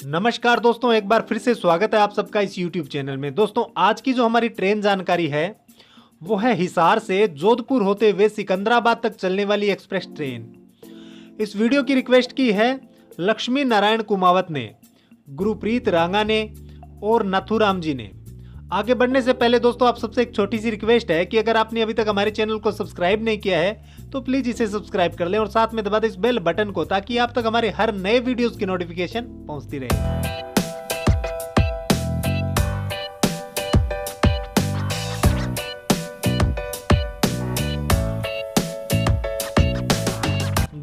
नमस्कार दोस्तों, एक बार फिर से स्वागत है आप सबका इस YouTube चैनल में। दोस्तों आज की जो हमारी ट्रेन जानकारी है वो है हिसार से जोधपुर होते हुए सिकंदराबाद तक चलने वाली एक्सप्रेस ट्रेन। इस वीडियो की रिक्वेस्ट की है लक्ष्मी नारायण कुमावत ने, गुरप्रीत रांगा ने और नथुराम जी ने। आगे बढ़ने से पहले दोस्तों आप सबसे एक छोटी सी रिक्वेस्ट है कि अगर आपने अभी तक हमारे चैनल को सब्सक्राइब नहीं किया है तो प्लीज इसे सब्सक्राइब कर लें और साथ में दबा दें इस बेल बटन को, ताकि आप तक हमारे हर नए वीडियोस की नोटिफिकेशन पहुंचती रहे।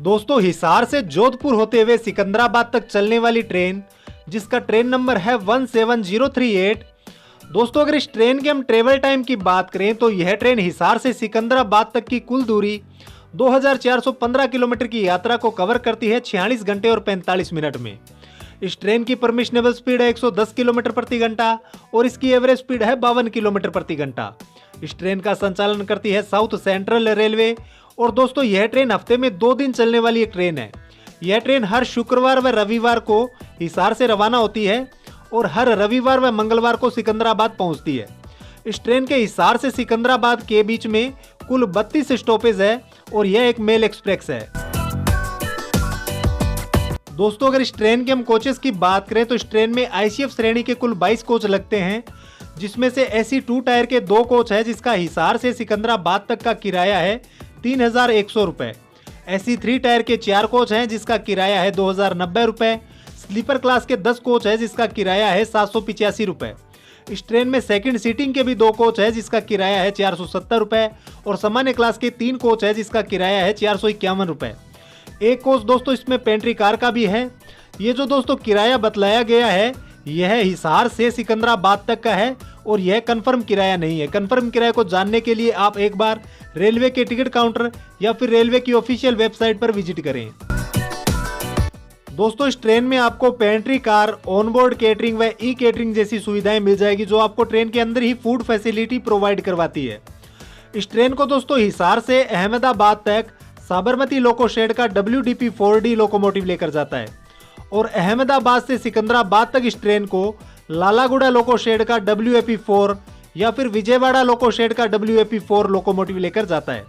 दोस्तों हिसार से जोधपुर होते हुए सिकंदराबाद तक चलने वाली ट्रेन, जिसका ट्रेन नंबर है 17038। दोस्तों अगर इस ट्रेन के हम ट्रेवल टाइम की बात करें तो यह ट्रेन हिसार से सिकंदराबाद तक की कुल दूरी 2415 किलोमीटर की यात्रा को कवर करती है 46 घंटे और 45 मिनट में। इस ट्रेन की परमिशनेबल स्पीड है 110 किलोमीटर प्रति घंटा और इसकी एवरेज स्पीड है 52 किलोमीटर प्रति घंटा। इस ट्रेन का संचालन करती है साउथ सेंट्रल रेलवे। और दोस्तों यह ट्रेन हफ्ते में 2 दिन चलने वाली एक ट्रेन है। यह ट्रेन हर शुक्रवार व रविवार को हिसार से रवाना होती है और हर रविवार व मंगलवार को सिकंदराबाद पहुंचती है। इस ट्रेन के हिसार से सिकंदराबाद के बीच में कुल 32 स्टॉपेज है और यह एक मेल एक्सप्रेस है। दोस्तों अगर इस ट्रेन के हम कोचेस की बात करें तो इस ट्रेन में ICF श्रेणी के कुल 22 कोच लगते हैं, जिसमें से AC 2 टायर के 2 कोच है जिसका हिसार से सिकंदराबाद तक का किराया है 3100 रुपए। AC 3 टायर के 4 कोच हैं जिसका किराया है 2090 रुपए। स्लीपर क्लास के 10 कोच है जिसका किराया है 785 रुपए। इस ट्रेन में सेकंड सीटिंग के भी 2 कोच है जिसका किराया है 470 रुपए और सामान्य क्लास के 3 कोच है जिसका किराया है 451 रुपए। एक कोच दोस्तों इसमें पेंट्री कार का भी है। ये जो दोस्तों किराया बतलाया गया है यह हिसार से सिकंदराबाद तक का है और यह कंफर्म किराया नहीं है। कंफर्म किराए को जानने के लिए आप एक बार रेलवे के टिकट काउंटर या फिर रेलवे की ऑफिशियल वेबसाइट पर विजिट करें। दोस्तों इस ट्रेन में आपको पेंट्री कार, ऑनबोर्ड केटरिंग व ई केटरिंग जैसी सुविधाएं मिल जाएगी जो आपको ट्रेन के अंदर ही फूड फैसिलिटी प्रोवाइड करवाती है। इस ट्रेन को दोस्तों हिसार से अहमदाबाद तक साबरमती लोको शेड का WDP 4D लोकोमोटिव लेकर जाता है और अहमदाबाद से सिकंदराबाद तक इस ट्रेन को लालागुड़ा लोको शेड का WAP 4 या फिर विजयवाड़ा लोको शेड का WAP 4 लोकोमोटिव लेकर जाता है।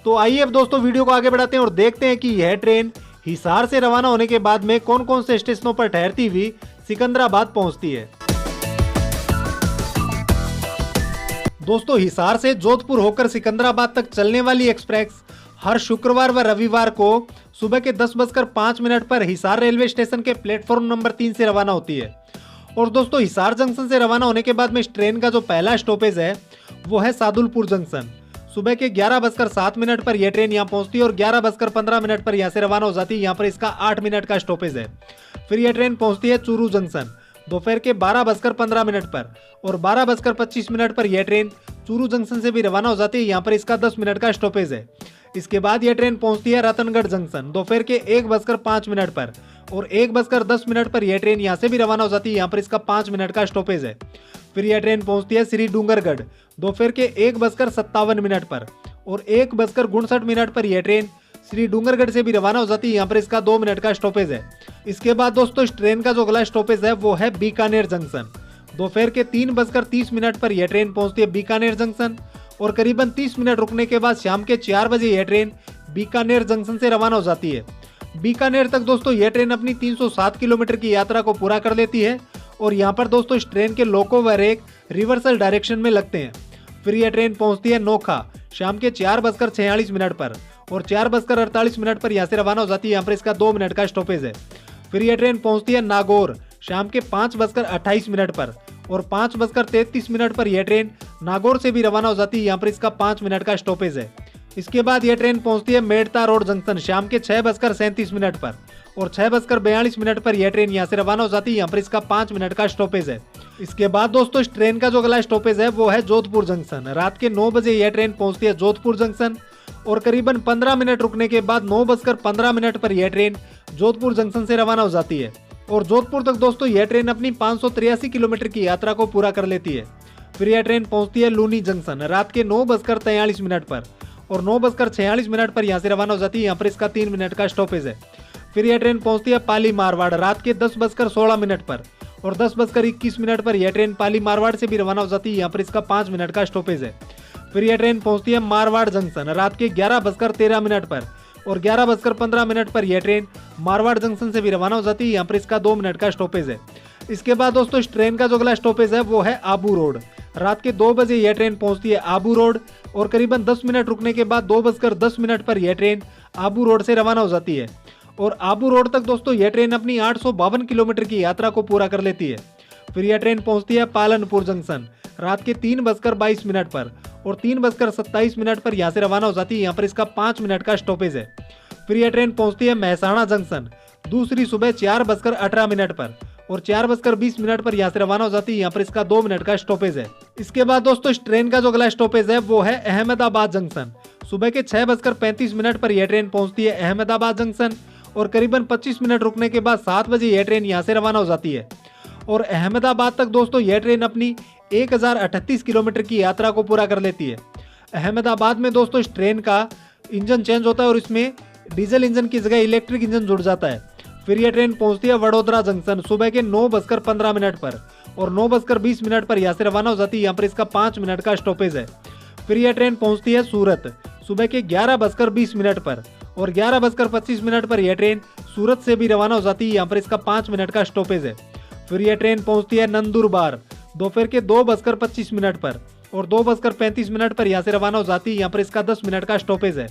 तो आइए अब दोस्तों वीडियो को आगे बढ़ाते हैं और देखते हैं कि यह ट्रेन हिसार से रवाना होने के बाद में कौन कौन से स्टेशनों पर ठहरती हुई सिकंदराबाद पहुंचती है। दोस्तों हिसार से जोधपुर होकर सिकंदराबाद तक चलने वाली एक्सप्रेस हर शुक्रवार व रविवार को सुबह के 10:05 पर हिसार रेलवे स्टेशन के प्लेटफॉर्म नंबर 3 से रवाना होती है। और दोस्तों हिसार जंक्शन से रवाना होने के बाद में इस ट्रेन का जो पहला स्टॉपेज है वो है सादुलपुर जंक्शन। सुबह के 11:07 पर यह ट्रेन यहाँ पहुंचती है और 11:15 पर यहाँ से रवाना हो जाती है। यहाँ पर इसका 8 मिनट का स्टॉपेज है। फिर यह ट्रेन पहुंचती है चूरू जंक्शन दोपहर के 12:15 पर और 12:25 पर यह ट्रेन चूरू जंक्शन से भी रवाना हो जाती है। यहाँ पर इसका 10 मिनट का स्टॉपेज है। इसके बाद यह ट्रेन पहुंचती है रतनगढ़ जंक्शन दोपहर के 1:05 पर और 1:10 पर यह ट्रेन यहाँ से भी रवाना हो जाती है। यहाँ पर इसका 5 मिनट का स्टॉपेज है। फिर यह ट्रेन पहुंचती है श्री डूंगरगढ़ दोपहर के 1:57 पर और 1:59 पर यह ट्रेन श्री डूंगरगढ़ से भी रवाना हो जाती है। यहाँ पर इसका 2 मिनट का स्टॉपेज है। इसके बाद दोस्तों इस ट्रेन का जो अगला स्टॉपेज है वो है बीकानेर जंक्शन। दोपहर के 3:30 पर यह ट्रेन पहुंचती है बीकानेर जंक्शन और करीबन 30 मिनट रुकने के बाद शाम के 4 बजे यह ट्रेन बीकानेर जंक्शन से रवाना हो जाती है। बीकानेर तक दोस्तों यह ट्रेन अपनी 307 किलोमीटर की यात्रा को पूरा कर लेती है और यहाँ पर दोस्तों इस ट्रेन के लोको व रेक रिवर्सल डायरेक्शन में लगते हैं। फिर यह ट्रेन पहुंचती है नोखा शाम के 4:46 पर और 4:48 पर यहाँ से रवाना हो जाती है। यहाँ पर इसका 2 मिनट का स्टॉपेज है। फिर यह ट्रेन पहुंचती है नागौर शाम के 5:28 पर और 5:33 पर यह ट्रेन नागौर से भी रवाना हो जाती है। यहाँ पर इसका 5 मिनट का स्टॉपेज है। इसके बाद यह ट्रेन पहुंचती है मेड़ता रोड जंक्शन शाम के 6:37 पर और 6:42 पर यह ट्रेन यहाँ से रवाना हो जाती है। यहाँ पर इसका 5 मिनट का स्टॉपेज है। इसके बाद दोस्तों इस ट्रेन का जो अगला स्टॉपेज है वो है जोधपुर जंक्शन। रात के 9 बजे यह ट्रेन पहुंचती है जोधपुर जंक्शन और करीबन 15 मिनट रुकने के बाद 9:15 पर यह ट्रेन जोधपुर जंक्शन से रवाना हो जाती है और जोधपुर तक दोस्तों यह ट्रेन अपनी 583 किलोमीटर की यात्रा को पूरा कर लेती है। फिर यह ट्रेन पहुंचती है लूनी जंक्शन रात के 9:43 पर और 9:46 पर यहाँ से रवाना हो जाती है। यहाँ पर इसका 3 मिनट का स्टॉपेज है। फिर यह ट्रेन पहुंचती है पाली मारवाड़ रात के 10:16 पर और 10:21 पर यह ट्रेन पाली मारवाड़ से भी रवाना हो जाती है। यहाँ पर इसका 5 मिनट का स्टॉपेज है। फिर यह ट्रेन पहुंचती है मारवाड़ जंक्शन रात के 11:13 पर और 11:15 पर यह ट्रेन मारवाड़ जंक्शन से भी रवाना हो जाती है। यहाँ पर इसका 2 मिनट का स्टॉपेज है। इसके बाद दोस्तों इस ट्रेन का जो अगला स्टॉपेज है वो है आबू रोड। रात के 2 बजे यह ट्रेन पहुंचती है आबू रोड और करीबन 10 मिनट रुकने के बाद 2:10 पर यह ट्रेन आबू रोड से रवाना हो जाती है और आबू रोड तक दोस्तों यह ट्रेन अपनी 852 किलोमीटर की यात्रा को पूरा कर लेती है। फिर यह ट्रेन पहुंचती है पालनपुर जंक्शन रात के 3:22 पर और 3:27 पर यहाँ से रवाना हो जाती है। यहाँ पर इसका 5 मिनट का स्टॉपेज है। फिर यह ट्रेन पहुंचती है महसाणा जंक्शन दूसरी सुबह 4:18 पर और 4:20 पर यहाँ से रवाना हो जाती है। यहाँ पर इसका 2 मिनट का स्टॉपेज है। इसके बाद दोस्तों इस ट्रेन का जो अगला स्टॉपेज है वो है अहमदाबाद जंक्शन। सुबह के 6:35 पर यह ट्रेन पहुंचती है अहमदाबाद जंक्शन और करीबन 25 मिनट रुकने के बाद 7 बजे यह ट्रेन यहाँ से रवाना हो जाती है और अहमदाबाद तक दोस्तों यह ट्रेन अपनी 1038 किलोमीटर की यात्रा को पूरा कर लेती है। अहमदाबाद में दोस्तों इस ट्रेन का इंजन चेंज होता है और इसमें डीजल इंजन की जगह इलेक्ट्रिक इंजन जुड़ जाता है। फिर यह ट्रेन पहुंचती है वडोदरा जंक्शन सुबह के 9:15 पर और 9:20 पर यहाँ से रवाना हो जाती है। यहाँ पर इसका 5 मिनट का स्टॉपेज है। फिर यह ट्रेन पहुंचती है सूरत सुबह के 11:20 पर और 11:25 पर यह ट्रेन सूरत से भी रवाना हो जाती है। यहाँ पर इसका 5 मिनट का स्टॉपेज है। फिर यह ट्रेन पहुंचती है नंदुरबार दोपहर के 2:25 पर और 2:35 पर यहाँ से रवाना हो जाती है। यहाँ पर इसका 10 मिनट का स्टॉपेज है।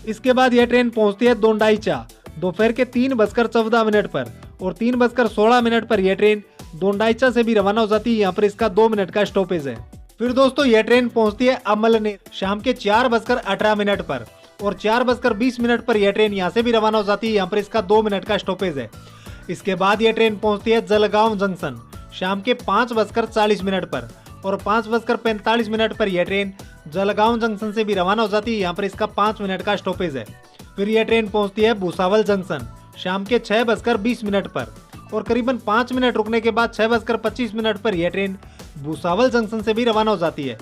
इसके बाद यह ट्रेन पहुंचती है दोंडाईचा दोपहर के 3:14 पर और 3:16 पर यह ट्रेन दोंडाईचा से भी रवाना हो जाती है। यहाँ पर इसका 2 मिनट का स्टॉपेज है। फिर दोस्तों यह ट्रेन पहुंचती है अमलनेर शाम के 4:18 पर और 4:20 पर यह ट्रेन यहाँ से भी रवाना हो जाती है। यहाँ पर इसका 2 मिनट का स्टॉपेज है। इसके बाद यह ट्रेन पहुंचती है जलगांव जंक्शन शाम के 5:40 पर और 5:45 पर यह ट्रेन जलगांव जंक्शन से भी रवाना हो जाती है। यहाँ पर इसका 5 मिनट का स्टॉपेज है। फिर यह ट्रेन पहुंचती है भुसावल जंक्शन शाम के 6:20 पर और करीबन 5 मिनट रुकने के बाद 6:25 पर यह ट्रेन भुसावल जंक्शन से भी रवाना हो जाती है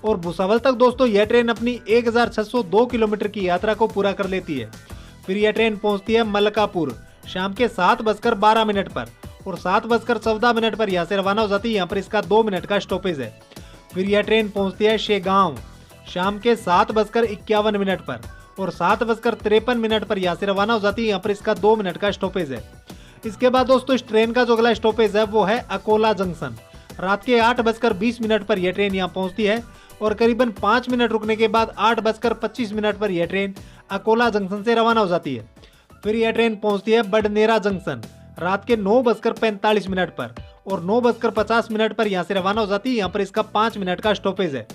और भुसावल तक दोस्तों यह ट्रेन अपनी 1602 किलोमीटर की यात्रा को पूरा कर लेती है। फिर यह ट्रेन पहुंचती है मलकापुर शाम के 7:12 पर और 7:14 पर यहाँ से रवाना हो जाती है। यहाँ पर इसका 2 मिनट का स्टॉपेज है। फिर यह ट्रेन पहुंचती है शेगांव शाम के 7:51 पर और 7:53 पर यहाँ से रवाना हो जाती है। यहाँ पर इसका 2 मिनट का स्टॉपेज है। इसके बाद दोस्तों इस ट्रेन का जो अगला स्टॉपेज है वो है अकोला जंक्शन रात के 8:20 पर यह ट्रेन यहाँ पहुंचती है और करीबन 5 मिनट रुकने के बाद 8:25 पर यह ट्रेन अकोला जंक्शन से रवाना हो जाती है। फिर यह ट्रेन पहुंचती है बडनेरा जंक्शन रात के 9:45 पर और 9:50 पर यहाँ से रवाना हो जाती है। यहाँ पर इसका 5 मिनट का स्टॉपेज है।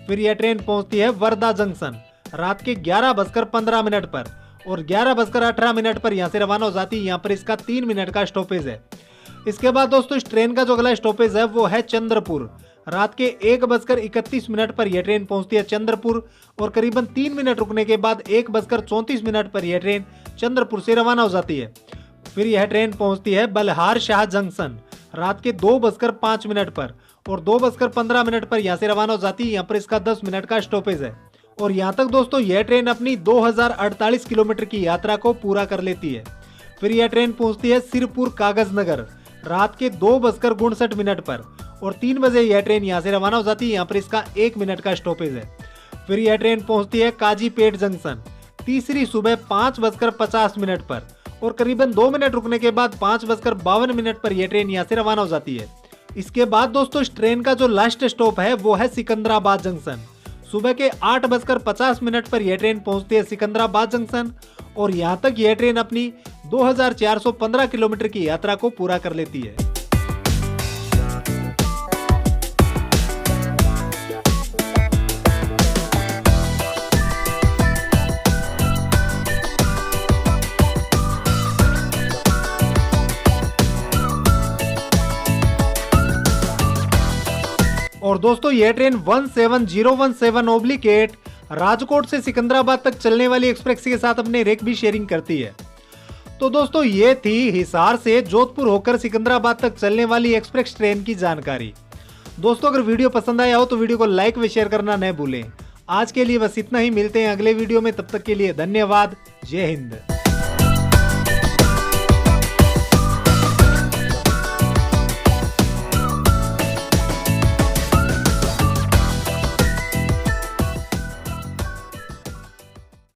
फिर यह ट्रेन पहुंचती है वर्धा जंक्शन रात के 11:15 पर और 11:18 पर यहाँ से रवाना हो जाती है। यहाँ पर इसका 3 मिनट का स्टॉपेज है। इसके बाद दोस्तों इस ट्रेन का जो अगला स्टॉपेज है वो है चंद्रपुर रात के 1:31 पर यह ट्रेन पहुंचती है चंद्रपुर और करीबन 3 मिनट रुकने के बाद 1:34 पर यह ट्रेन चंद्रपुर से रवाना हो जाती है। फिर यह ट्रेन पहुंचती है बल्हार शाह जंक्शन रात के 2:05 पर और 2:15 पर यहाँ से रवाना हो जाती है। यहाँ पर इसका 10 मिनट का स्टॉपेज है और यहाँ तक दोस्तों यह ट्रेन अपनी 2048 किलोमीटर की यात्रा को पूरा कर लेती है। फिर यह ट्रेन पहुंचती है सिरपुर कागज नगर रात के 2:59 पर और 3 बजे यह ट्रेन यहाँ से रवाना हो जाती है। यहाँ पर इसका 1 मिनट का स्टॉपेज है। फिर यह ट्रेन पहुंचती है काजीपेट जंक्शन तीसरी सुबह 5:50 पर और करीबन 2 मिनट रुकने के बाद 5:52 पर यह ट्रेन यहाँ से रवाना हो जाती है। इसके बाद दोस्तों इस ट्रेन का जो लास्ट स्टॉप है वो है सिकंदराबाद जंक्शन सुबह के 8:50 पर यह ट्रेन पहुंचती है सिकंदराबाद जंक्शन और यहाँ तक यह ट्रेन अपनी 2415 किलोमीटर की यात्रा को पूरा कर लेती है। और दोस्तों यह ट्रेन 17017/8 राजकोट से सिकंदराबाद तक चलने वाली एक्सप्रेस के साथ अपने रेक भी शेयरिंग करती है। तो दोस्तों ये थी हिसार से जोधपुर होकर सिकंदराबाद तक चलने वाली एक्सप्रेस ट्रेन की जानकारी। दोस्तों अगर वीडियो पसंद आया हो तो वीडियो को लाइक व शेयर करना न भूलें। आज के लिए बस इतना ही, मिलते हैं अगले वीडियो में, तब तक के लिए धन्यवाद। जय हिंद।